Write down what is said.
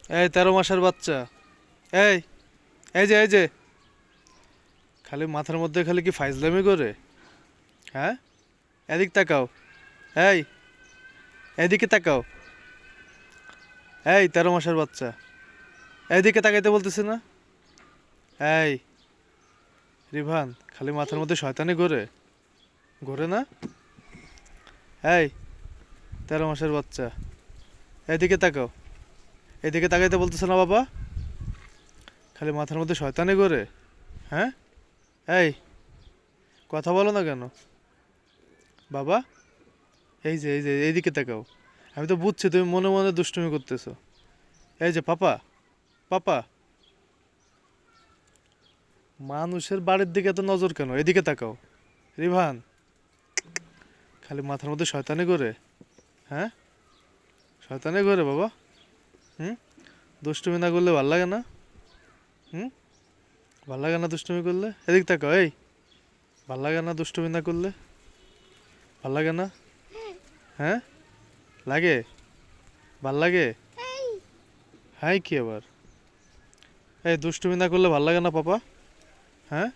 এই 13 মাসের বাচ্চা। এই এই যে খালি মাথার মধ্যে খালি কি ফাইজলামি করে? হ্যাঁ, এদিক তাকাও। এই, এদিকে তাকাও। এই 13 মাসের বাচ্চা, এইদিকে তাকাইতে বলতেছি না? এই রিভান, খালি মাথার মধ্যে শয়তানি ঘোরে, ঘোরে না? এই 13 মাসের বাচ্চা, এদিকে তাকাও। এদিকে তাকাইতে বলতেছে না বাবা? খালি মাথার মধ্যে শয়তানি ঘোরে। হ্যাঁ, এই কথা বলো না কেন বাবা? এই যে এইদিকে তাকাও। আমি তো বুঝছি তুমি মনে মনে দুষ্টুমি করতেছো। এই যে পাপা, পাপা, মানুষের বাড়ির দিকে এত নজর কেন? এদিকে তাকাও। রিভান, খালি মাথার মধ্যে শয়তানি করে। হ্যাঁ, শয়তানি করে বাবা। হুম, দুষ্টুমি না করলে ভাল লাগে না? হুম, ভাল লাগে না দুষ্টুমি করলে? এদিক তাকাও। এই, ভাল লাগে না দুষ্টুমি না করলে? ভাল লাগে না? হ্যাঁ, লাগে? ভাল লাগে? হাই কি আবার? এই দুষ্টুমি না করলে ভাল লাগে না পাপা? হ্যাঁ,